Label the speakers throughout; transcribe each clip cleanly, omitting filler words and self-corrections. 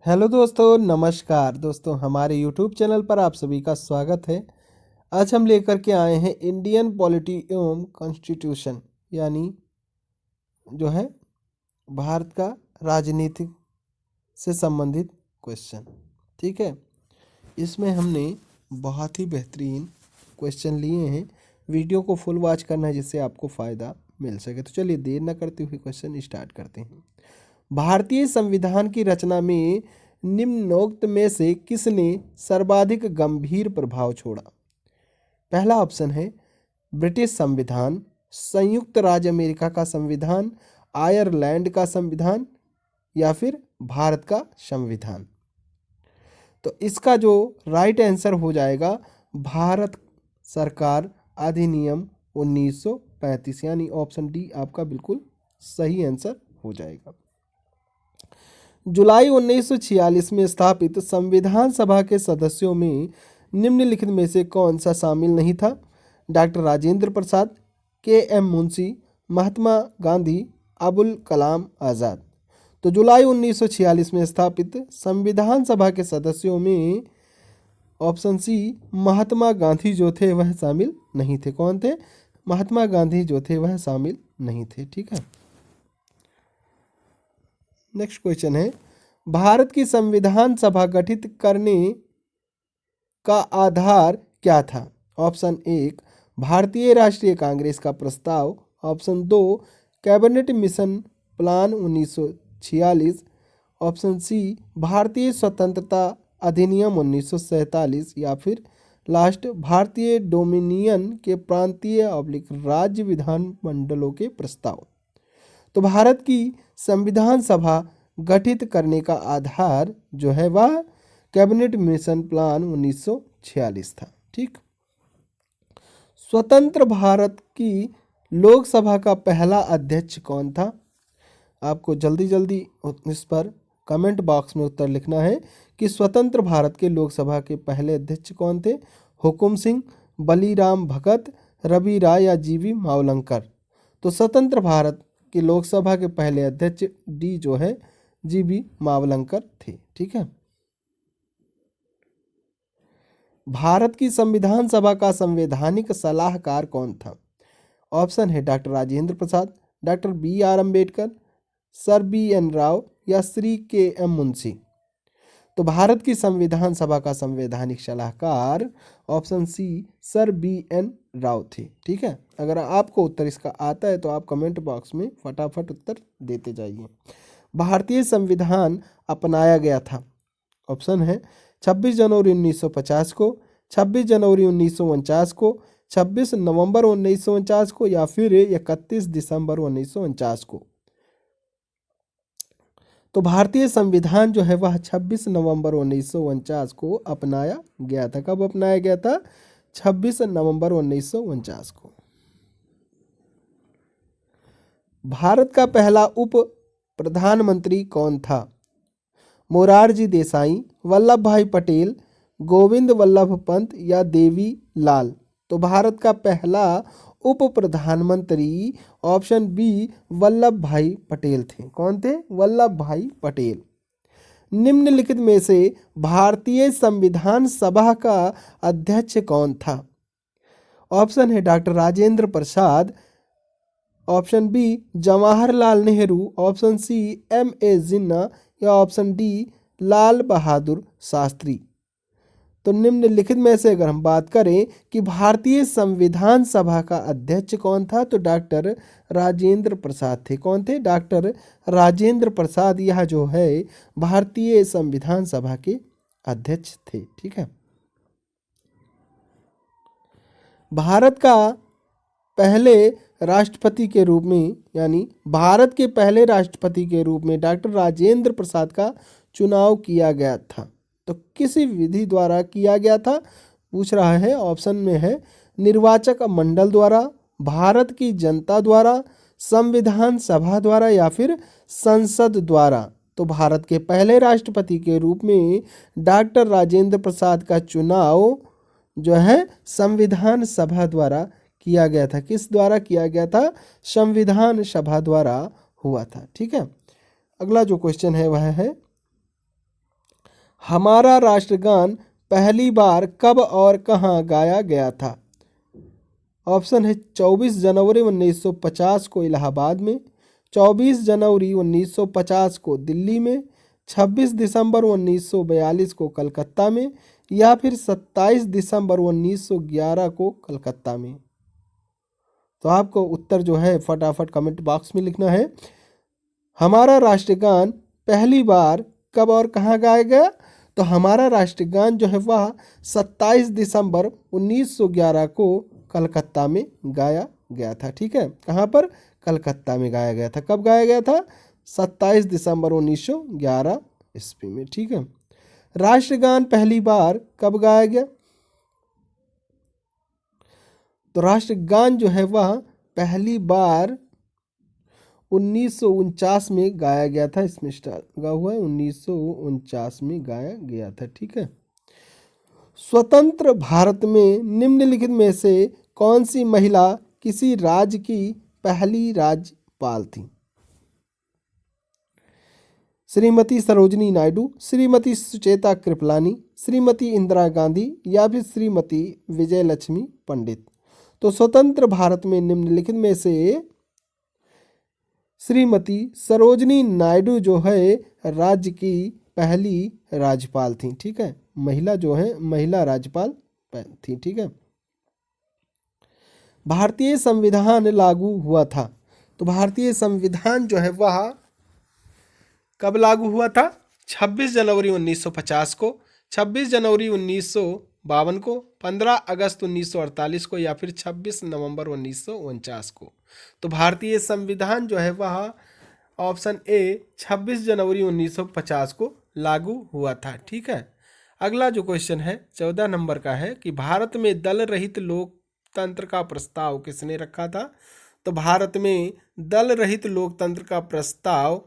Speaker 1: Hello दोस्तों, नमस्कार दोस्तों। हमारे यूट्यूब चैनल पर आप सभी का स्वागत है। आज हम लेकर के आए हैं इंडियन पॉलिटी एवं कॉन्स्टिट्यूशन, यानी जो है भारत का राजनीतिक से संबंधित क्वेश्चन। ठीक है, इसमें हमने बहुत ही बेहतरीन क्वेश्चन लिए हैं। वीडियो को फुल वॉच करना है जिससे आपको फ़ायदा मिल सके। तो चलिए देर न करते हुए क्वेश्चन स्टार्ट करते हैं। भारतीय संविधान की रचना में निम्नोक्त में से किसने सर्वाधिक गंभीर प्रभाव छोड़ा? पहला ऑप्शन है ब्रिटिश संविधान, संयुक्त राज्य अमेरिका का संविधान, आयरलैंड का संविधान या फिर भारत का संविधान। तो इसका जो राइट आंसर हो जाएगा भारत सरकार अधिनियम 1935, यानी ऑप्शन डी आपका बिल्कुल सही आंसर हो जाएगा। जुलाई 1946 में स्थापित संविधान सभा के सदस्यों में निम्नलिखित में से कौन सा शामिल नहीं था? डॉक्टर राजेंद्र प्रसाद, के एम मुंशी, महात्मा गांधी, अबुल कलाम आज़ाद। तो जुलाई 1946 में स्थापित संविधान सभा के सदस्यों में ऑप्शन सी महात्मा गांधी जो थे वह शामिल नहीं थे। कौन थे? महात्मा गांधी जो थे वह शामिल नहीं थे। ठीक है, नेक्स्ट क्वेश्चन है, भारत की संविधान सभा गठित करने का आधार क्या था? ऑप्शन एक भारतीय राष्ट्रीय कांग्रेस का प्रस्ताव, ऑप्शन दो cabinet mission plan 1946, option C भारतीय स्वतंत्रता अधिनियम 1947 या फिर लास्ट भारतीय डोमिनियन के प्रांतीय राज्य विधानमंडलों के प्रस्ताव। तो भारत की संविधान सभा गठित करने का आधार जो है वह कैबिनेट मिशन प्लान 1946 था। ठीक, स्वतंत्र भारत की लोकसभा का पहला अध्यक्ष कौन था? आपको जल्दी जल्दी इस पर कमेंट बॉक्स में उत्तर लिखना है कि स्वतंत्र भारत के लोकसभा के पहले अध्यक्ष कौन थे? हुकुम सिंह, बलीराम भगत, रवि राय या जीवी मावलंकर। तो स्वतंत्र भारत कि लोकसभा के पहले अध्यक्ष डी जो है जीवी मावलंकर थे। ठीक है, भारत की संविधान सभा का संवैधानिक सलाहकार कौन था? ऑप्शन है doctor Rajendra Prasad, doctor B R Ambedkar, sir B N Rao या श्री के एम मुंशी। तो भारत की संविधान सभा का संवैधानिक सलाहकार option C sir B N Rao थे। ठीक है, अगर आपको उत्तर इसका आता है तो आप कमेंट बॉक्स में फटाफट उत्तर देते जाइए। भारतीय संविधान अपनाया गया था, ऑप्शन है 26 जनवरी 1950 को, 26 जनवरी 1949 को, 26 नवंबर 1949 को या फिर 31 दिसंबर 1949 को। तो भारतीय संविधान जो है वह 26 नवंबर 1949 को अपनाया गया था। कब अपनाया गया था? 26 नवंबर 1949 को। भारत का पहला उप प्रधानमंत्री कौन था? मोरारजी देसाई, वल्लभ भाई पटेल, गोविंद वल्लभ पंत या देवी लाल। तो भारत का पहला उप प्रधानमंत्री ऑप्शन बी वल्लभ भाई पटेल थे। कौन थे? वल्लभ भाई पटेल। निम्नलिखित में से भारतीय संविधान सभा का अध्यक्ष कौन था? ऑप्शन है doctor Rajendra Prasad, option B Jawaharlal Nehru, option C M A Jinnah या ऑप्शन डी लाल बहादुर शास्त्री। तो निम्नलिखित में से अगर हम बात करें कि भारतीय संविधान सभा का अध्यक्ष कौन था, तो डॉक्टर राजेंद्र प्रसाद थे। कौन थे? डॉक्टर राजेंद्र प्रसाद यह जो है भारतीय संविधान सभा के अध्यक्ष थे। ठीक है, भारत का पहले राष्ट्रपति के रूप में, यानी भारत के पहले राष्ट्रपति के रूप में डॉक्टर राजेंद्र प्रसाद का चुनाव किया गया था। तो किसी विधि द्वारा किया गया था पूछ रहा है। ऑप्शन में है निर्वाचक मंडल द्वारा, भारत की जनता द्वारा, संविधान सभा द्वारा या फिर संसद द्वारा। तो भारत के पहले राष्ट्रपति के रूप में डॉक्टर राजेंद्र प्रसाद का चुनाव जो है संविधान सभा द्वारा किया गया था। किस द्वारा किया गया था? संविधान सभा द्वारा हुआ था। ठीक है, अगला जो क्वेश्चन है वह है हमारा राष्ट्रगान पहली बार कब और कहाँ गाया गया था? ऑप्शन है 24 जनवरी 1950 को इलाहाबाद में, 24 जनवरी 1950 को दिल्ली में, 26 दिसंबर 1942 को कलकत्ता में, या फिर 27 दिसंबर 1911 को कलकत्ता में। तो आपको उत्तर जो है फटाफट कमेंट बॉक्स में लिखना है। हमारा राष्ट्रगान पहली बार कब और कहाँ गाया गया? तो हमारा राष्ट्रगान जो है वह 27 दिसंबर 1911 को कलकत्ता में गाया गया था। ठीक है, कहाँ पर? कलकत्ता में गाया गया था। कब गाया गया था? 27 दिसंबर 1911 ईस्वी में। ठीक है, राष्ट्रगान पहली बार कब गाया गया? तो राष्ट्रगान जो है वह पहली बार 1949 में गाया गया था। इसमें स्टार लगा हुआ है, 1949 में गाया गया था। ठीक है, स्वतंत्र भारत में निम्नलिखित में से कौन सी महिला किसी राज्य की पहली राज्यपाल थी? श्रीमती सरोजनी नायडू, श्रीमती सुचेता कृपलानी, श्रीमती इंदिरा गांधी, या फिर श्रीमती विजयलक्ष्मी पंडित। तो स्वतंत्र भारत में निम्नलिखित में से श्रीमती सरोजनी नायडू जो है राज्य की पहली राज्यपाल थी। ठीक है, महिला जो है महिला राज्यपाल थी। ठीक है, भारतीय संविधान लागू हुआ था। तो भारतीय संविधान जो है वह कब लागू हुआ था? 26 जनवरी 1950 को, 26 जनवरी 1952 को, 15 अगस्त 1948 को, या फिर 26 नवंबर 1949 को। तो भारतीय संविधान जो है वह ऑप्शन ए 26 जनवरी 1950 को लागू हुआ था। ठीक है, अगला जो क्वेश्चन है 14 नंबर का है कि भारत में दल रहित लोकतंत्र का प्रस्ताव किसने रखा था? तो भारत में दल रहित लोकतंत्र का प्रस्ताव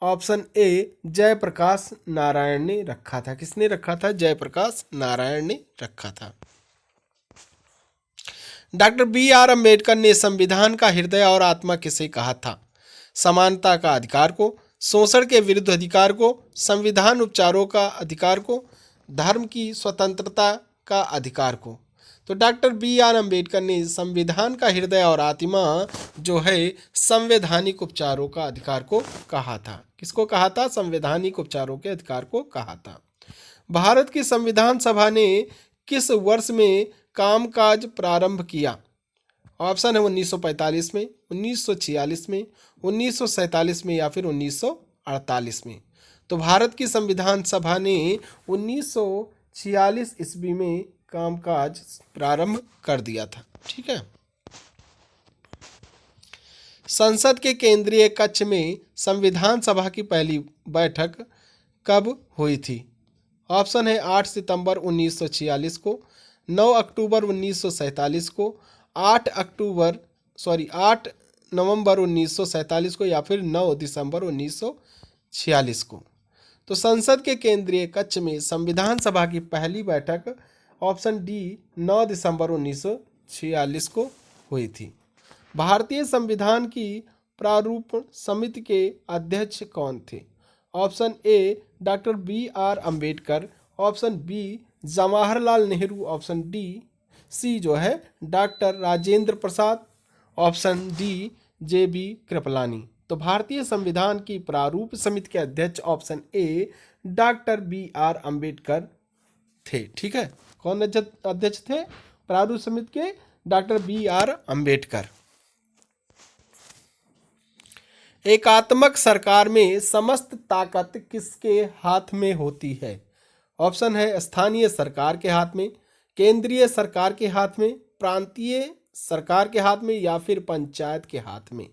Speaker 1: ऑप्शन ए जयप्रकाश नारायण ने रखा था। किसने रखा था? जयप्रकाश नारायण ने रखा था। डॉक्टर बी आर अम्बेडकर ने संविधान का हृदय और आत्मा किसे कहा था? समानता का अधिकार को, शोषण के विरुद्ध अधिकार को, संविधान उपचारों का अधिकार को, धर्म की स्वतंत्रता का अधिकार को। तो डॉक्टर बी आर अम्बेडकर ने संविधान का हृदय और आत्मा जो है संवैधानिक उपचारों का अधिकार को कहा था। किसको कहा था? संवैधानिक उपचारों के अधिकार को कहा था। भारत की संविधान सभा ने किस वर्ष में कामकाज प्रारंभ किया? ऑप्शन है 1945 में, 1946 में, 1947 में, या फिर 1948 में। तो भारत की संविधान सभा ने 1946 ईस्वी में कामकाज प्रारंभ कर दिया था। ठीक है, संसद के केंद्रीय कक्ष में संविधान सभा की पहली बैठक कब हुई थी? ऑप्शन है 8 सितंबर 1946 को, 9 अक्टूबर 1947 को, 8 नवंबर 1947 को, या फिर 9 दिसंबर 1946 को। तो संसद के केंद्रीय कक्ष में संविधान सभा की पहली बैठक ऑप्शन डी 9 दिसंबर 1946 को हुई थी। भारतीय संविधान की प्रारूप समिति के अध्यक्ष कौन थे? Option A doctor B R Ambedkar, option B Jawaharlal Nehru, option D C जो है doctor Rajendra Prasad, option D J B Kripalani. तो भारतीय संविधान की प्रारूप समिति के अध्यक्ष option A doctor B R Ambedkar थे। ठीक है, कौन अध्यक्ष थे प्रारूप समिति के? Doctor B R Ambedkar. एकात्मक सरकार में समस्त ताकत किसके हाथ में होती है? ऑप्शन है स्थानीय सरकार के हाथ में, केंद्रीय सरकार के हाथ में, प्रांतीय सरकार के हाथ में, या फिर पंचायत के हाथ में।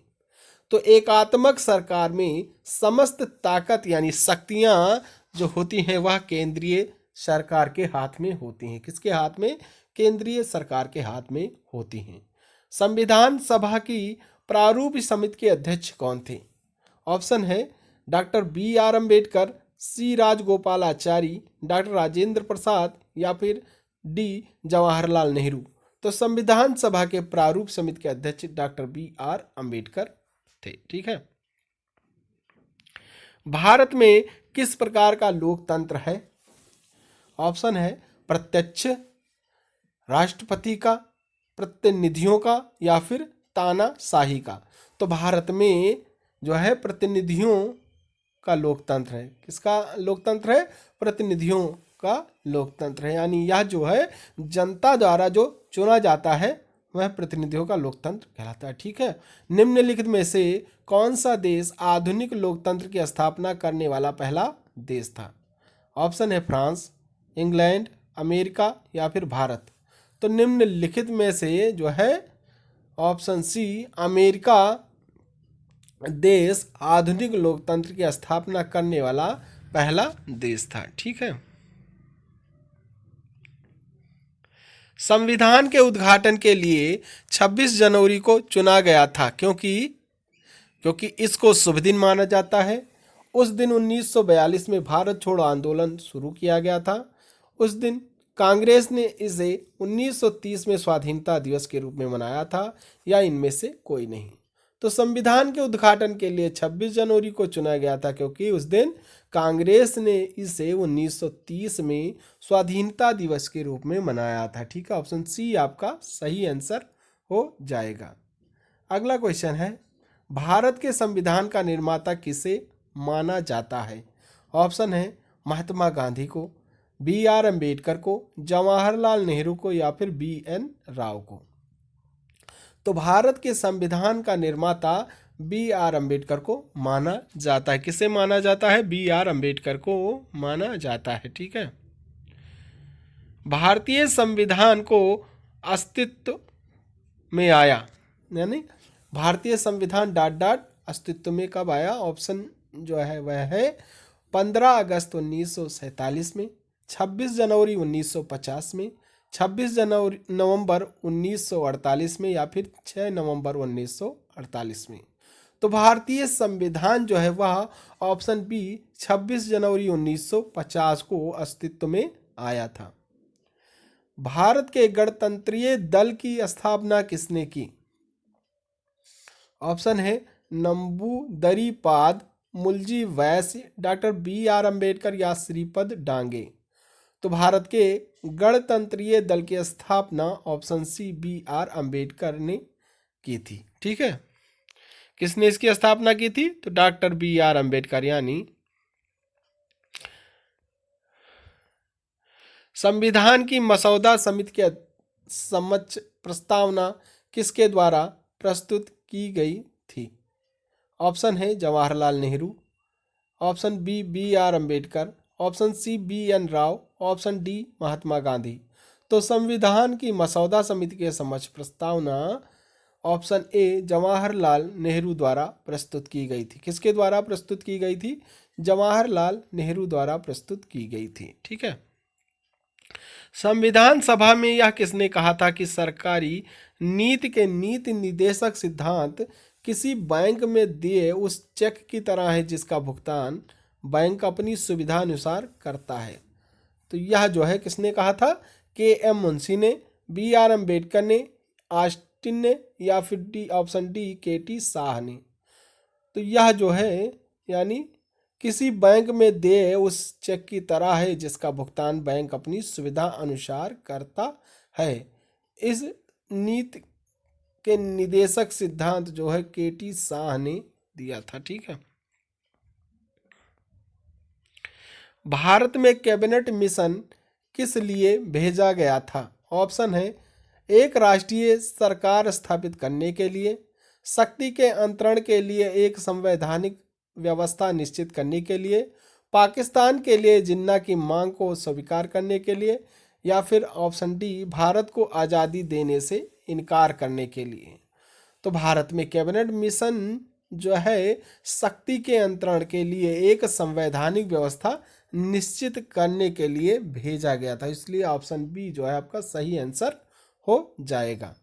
Speaker 1: तो एकात्मक सरकार में समस्त ताकत यानी शक्तियां जो होती हैं वह केंद्रीय सरकार के हाथ में होती हैं। किसके हाथ में? केंद्रीय सरकार के हाथ में होती हैं। संविधान सभा की प्रारूप समिति के अध्यक्ष कौन थे? ऑप्शन है doctor B R Ambedkar, C Rajagopalachari, doctor Rajendra Prasad, या फिर डी जवाहरलाल नेहरू। तो संविधान सभा के प्रारूप समिति के अध्यक्ष डॉक्टर बी आर अम्बेडकर थे। ठीक है, भारत में किस प्रकार का लोकतंत्र है? ऑप्शन है प्रत्यक्ष, राष्ट्रपति का, प्रतिनिधियों का, या फिर तानाशाही का। तो भारत में जो है प्रतिनिधियों का लोकतंत्र है। किसका लोकतंत्र है? प्रतिनिधियों का लोकतंत्र है, यानी यह जो है जनता द्वारा जो चुना जाता है वह प्रतिनिधियों का लोकतंत्र कहलाता है। ठीक है। निम्नलिखित में से कौन सा देश आधुनिक लोकतंत्र की स्थापना करने वाला पहला देश था? ऑप्शन है फ्रांस, इंग्लैंड, अमेरिका, या फिर भारत। तो निम्नलिखित में से जो है ऑप्शन सी अमेरिका देश आधुनिक लोकतंत्र की स्थापना करने वाला पहला देश था। ठीक है। संविधान के उद्घाटन के लिए 26 जनवरी को चुना गया था क्योंकि इसको शुभ दिन माना जाता है। उस दिन 1942 में भारत छोड़ो आंदोलन शुरू किया गया था। उस दिन कांग्रेस ने इसे 1930 में स्वाधीनता दिवस के रूप में मनाया था, या इनमें से कोई नहीं। तो संविधान के उद्घाटन के लिए 26 जनवरी को चुना गया था क्योंकि उस दिन कांग्रेस ने इसे 1930 में स्वाधीनता दिवस के रूप में मनाया था। ठीक है। ऑप्शन सी आपका सही आंसर हो जाएगा। अगला क्वेश्चन है, भारत के संविधान का निर्माता किसे माना जाता है? ऑप्शन है महात्मा गांधी को, बी.आर. अम्बेडकर को, जवाहरलाल नेहरू को, या फिर बी.एन. राव को। तो भारत के संविधान का निर्माता बी.आर. अम्बेडकर को माना जाता है। किसे माना जाता है? बी.आर. अम्बेडकर को माना जाता है। ठीक है। भारतीय संविधान को अस्तित्व में आया, यानी भारतीय संविधान अस्तित्व में कब आया? ऑप्शन जो है वह है 15 अगस्त 1947 में, 26 जनवरी 1950 में, 26 नवंबर 1948 में, या फिर 6 नवंबर 1948 में। तो भारतीय संविधान जो है वह ऑप्शन बी 26 जनवरी 1950 को अस्तित्व में आया था। भारत के गणतंत्रीय दल की स्थापना किसने की? ऑप्शन है नंबूदरीपाद, मुलजी वैश्य, डॉक्टर बी.आर. अम्बेडकर, या श्रीपद डांगे। तो भारत के गणतंत्रीय दल की स्थापना ऑप्शन सी बी.आर. अम्बेडकर ने की थी। ठीक है। किसने इसकी स्थापना की थी? तो डॉक्टर बी.आर. अम्बेडकर। यानी संविधान की मसौदा समिति के समक्ष प्रस्तावना किसके द्वारा प्रस्तुत की गई थी? ऑप्शन है Jawaharlal Nehru, option B B R. Ambedkar, option C B N. Rau, option D Mahatma Gandhi. तो संविधान की मसौदा समिति के समक्ष प्रस्तावना ऑप्शन ए जवाहरलाल नेहरू द्वारा प्रस्तुत की गई थी। किसके द्वारा प्रस्तुत की गई थी? जवाहरलाल नेहरू द्वारा प्रस्तुत की गई थी। ठीक है। संविधान सभा में यह किसने कहा था कि सरकारी नीति के नीति निर्देशक सिद्धांत किसी बैंक में दिए उस चेक की तरह है जिसका भुगतान बैंक अपनी सुविधा अनुसार करता है? तो यह जो है किसने कहा था? के.एम. मुंशी ने, बी.आर. अम्बेडकर ने, ऑस्टिन ने, या फिर D option D K.T.. Shah ने। तो यह जो है यानी किसी बैंक में दे उस चेक की तरह है जिसका भुगतान बैंक अपनी सुविधा अनुसार करता है। इस नीति के निदेशक सिद्धांत जो है के.टी. शाह ने दिया था। ठीक है। भारत में कैबिनेट मिशन किस लिए भेजा गया था? ऑप्शन है एक राष्ट्रीय सरकार स्थापित करने के लिए, शक्ति के अंतरण के लिए, एक संवैधानिक व्यवस्था निश्चित करने के लिए, पाकिस्तान के लिए जिन्ना की मांग को स्वीकार करने के लिए, या फिर ऑप्शन डी भारत को आज़ादी देने से इनकार करने के लिए। तो भारत में कैबिनेट मिशन जो है शक्ति के अंतरण के लिए, एक संवैधानिक व्यवस्था निश्चित करने के लिए भेजा गया था। इसलिए ऑप्शन बी जो है आपका सही आंसर हो जाएगा।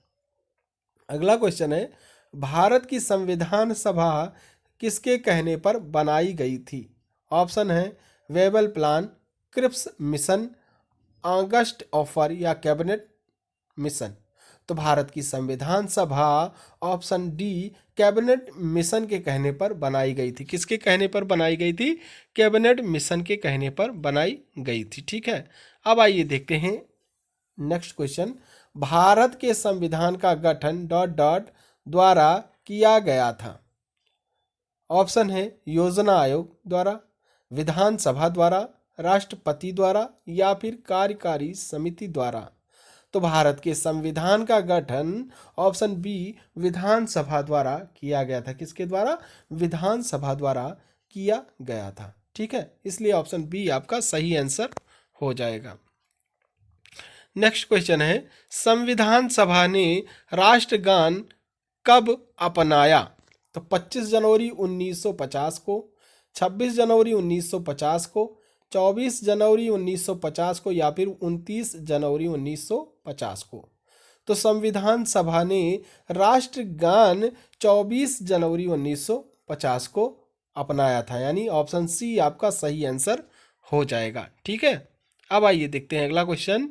Speaker 1: अगला क्वेश्चन है, भारत की संविधान सभा किसके कहने पर बनाई गई थी? ऑप्शन है Wavell plan, Cripps mission, August offer, या कैबिनेट मिशन। तो भारत की संविधान सभा ऑप्शन डी कैबिनेट मिशन के कहने पर बनाई गई थी। किसके कहने पर बनाई गई थी? कैबिनेट मिशन के कहने पर बनाई गई थी। ठीक है, अब आइए देखते हैं नेक्स्ट क्वेश्चन। भारत के संविधान का गठन डॉट डॉट द्वारा किया गया था। ऑप्शन है योजना आयोग द्वारा, विधानसभा द्वारा, राष्ट्रपति द्वारा या फिर कार्यकारी समिति द्वारा। तो भारत के संविधान का गठन ऑप्शन बी विधानसभा द्वारा किया गया था। किसके द्वारा? विधानसभा द्वारा किया गया था। ठीक है, इसलिए ऑप्शन बी आपका सही आंसर हो जाएगा। नेक्स्ट क्वेश्चन है, संविधान सभा ने राष्ट्रगान कब अपनाया? तो 25 जनवरी 1950 को, 26 जनवरी 1950 को, 24 जनवरी 1950 को या फिर 29 जनवरी 1950 को। तो संविधान सभा ने राष्ट्रगान 24 जनवरी 1950 को अपनाया था, यानी ऑप्शन सी आपका सही आंसर हो जाएगा। ठीक है, अब आइए देखते हैं अगला क्वेश्चन।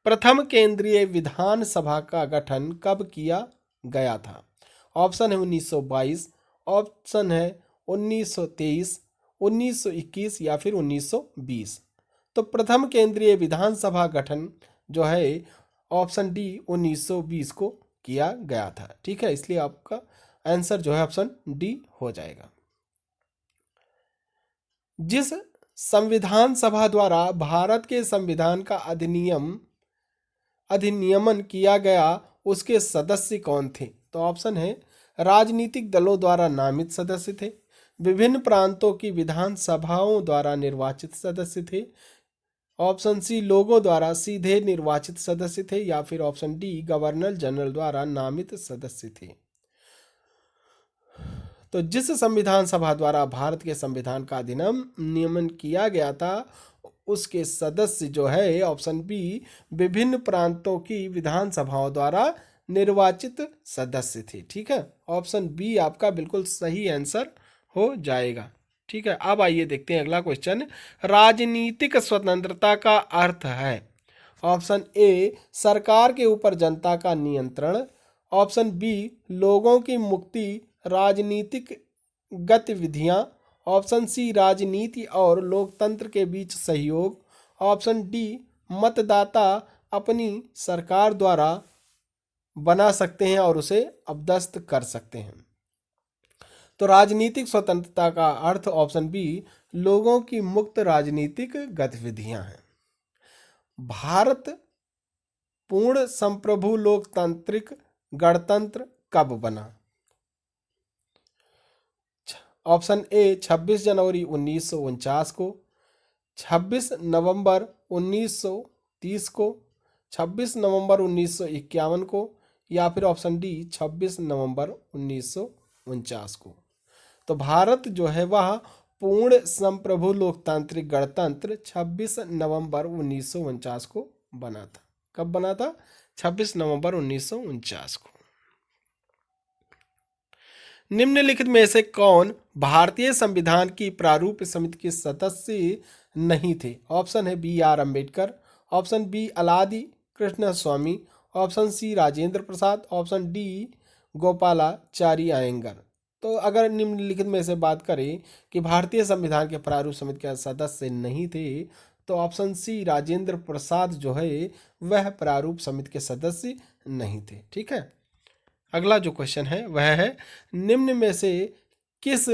Speaker 1: प्रथम केंद्रीय विधानसभा का गठन कब किया गया था? ऑप्शन है 1922, ऑप्शन है 1923, 1921 या फिर 1920। तो प्रथम केंद्रीय विधानसभा गठन जो है ऑप्शन डी 1920 को किया गया था। ठीक है, इसलिए आपका आंसर जो है ऑप्शन डी हो जाएगा। जिस संविधान सभा द्वारा भारत के संविधान का अधिनियमन किया गया उसके सदस्य कौन थे? तो ऑप्शन है राजनीतिक दलों द्वारा नामित सदस्य थे, विभिन्न प्रांतों की विधानसभाओं द्वारा निर्वाचित सदस्य थे, ऑप्शन सी लोगों द्वारा सीधे निर्वाचित सदस्य थे या फिर ऑप्शन डी गवर्नर जनरल द्वारा नामित सदस्य थे। तो जिस संविधान सभा द्वारा भारत के संविधान का अधिनियमन किया गया था उसके सदस्य जो है ऑप्शन बी विभिन्न प्रांतों की विधानसभाओं द्वारा निर्वाचित सदस्य थे। ठीक है, ऑप्शन बी आपका बिल्कुल सही आंसर हो जाएगा। ठीक है, अब आइए देखते हैं अगला क्वेश्चन। राजनीतिक स्वतंत्रता का अर्थ है? ऑप्शन ए सरकार के ऊपर जनता का नियंत्रण, ऑप्शन बी लोगों की मुक्ति, राजनीतिक गतिविधियां, ऑप्शन सी राजनीति और लोकतंत्र के बीच सहयोग, ऑप्शन डी मतदाता अपनी सरकार द्वारा बना सकते हैं और उसे अपदस्थ कर सकते हैं। तो राजनीतिक स्वतंत्रता का अर्थ ऑप्शन बी लोगों की मुक्त राजनीतिक गतिविधियां हैं। भारत पूर्ण संप्रभु लोकतांत्रिक गणतंत्र कब बना? ऑप्शन ए 26 जनवरी 1949 को, 26 नवंबर 1930 को, 26 नवंबर 1951 को या फिर ऑप्शन डी 26 नवंबर 1949 को। तो भारत जो है वह पूर्ण संप्रभु लोकतांत्रिक गणतंत्र 26 नवंबर 1949 को बना था। कब बना था? 26 नवंबर 1949 को। निम्नलिखित में से कौन भारतीय संविधान की प्रारूप समिति के सदस्य नहीं थे? ऑप्शन है B R Ambedkar, option B Alladi Krishnaswami, option C Rajendra Prasad, option D Gopalachari Ayyangar. तो अगर निम्नलिखित में से बात करें कि भारतीय संविधान के प्रारूप समिति के सदस्य नहीं थे तो ऑप्शन सी राजेंद्र प्रसाद जो है वह प्रारूप समिति के सदस्य नहीं थे। ठीक है, अगला जो क्वेश्चन है वह है निम्न में से किस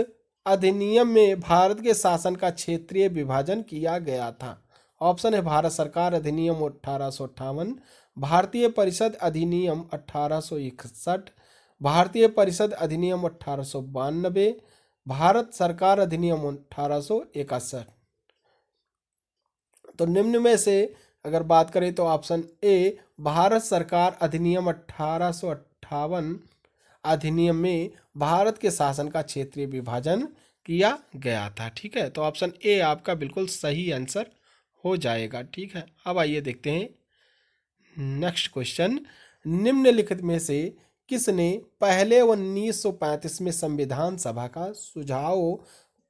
Speaker 1: अधिनियम में भारत के शासन का क्षेत्रीय विभाजन किया गया था? ऑप्शन है भारत सरकार अधिनियम 1858, भारतीय परिषद अधिनियम 1861, भारतीय परिषद अधिनियम 1892, भारत सरकार अधिनियम 1861। तो निम्न में से अगर बात करें तो ऑप्शन ए भारत सरकार अधिनियम 1858 अधिनियम में भारत के शासन का क्षेत्रीय विभाजन किया गया था। ठीक है, तो ऑप्शन ए आपका बिल्कुल सही आंसर हो जाएगा। ठीक है, अब आइए देखते हैं नेक्स्ट क्वेश्चन। निम्नलिखित में से किसने पहले 1935 में संविधान सभा का सुझाव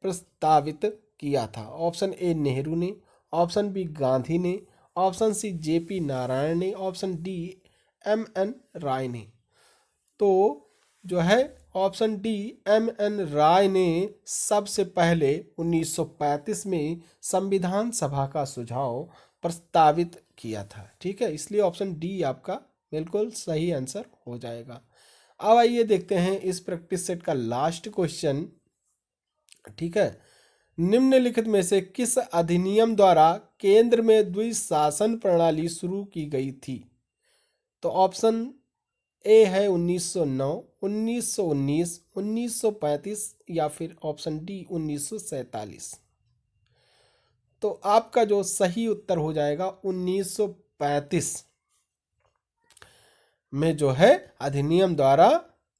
Speaker 1: प्रस्तावित किया था? ऑप्शन ए नेहरू ने, ऑप्शन बी गांधी ने, ऑप्शन सी जेपी नारायण ने, ऑप्शन डी M.N. राय ने। तो जो है ऑप्शन डी M.N. राय ने सबसे पहले 1935 में संविधान सभा का सुझाव प्रस्तावित किया था। ठीक है, इसलिए ऑप्शन डी आपका बिल्कुल सही आंसर हो जाएगा। अब आइए देखते हैं इस प्रैक्टिस सेट का लास्ट क्वेश्चन। ठीक है, निम्नलिखित में से किस अधिनियम द्वारा केंद्र में द्विशासन प्रणाली शुरू की गई थी? तो ऑप्शन ए है 1909, 1919, 1935 या फिर ऑप्शन डी 1947। तो आपका जो सही उत्तर हो जाएगा 1935 में जो है अधिनियम द्वारा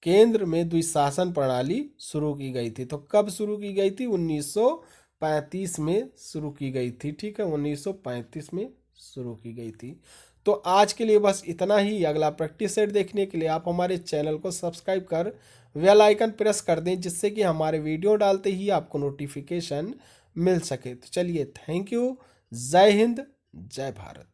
Speaker 1: केंद्र में द्विशासन प्रणाली शुरू की गई थी। तो कब शुरू की गई थी? 1935 में शुरू की गई थी। ठीक है, 1935 में शुरू की गई थी। तो आज के लिए बस इतना ही। अगला प्रैक्टिस सेट देखने के लिए आप हमारे चैनल को सब्सक्राइब कर बेल आइकन प्रेस कर दें, जिससे कि हमारे वीडियो डालते ही आपको नोटिफिकेशन मिल सके। तो चलिए, थैंक यू। जय हिंद, जय भारत।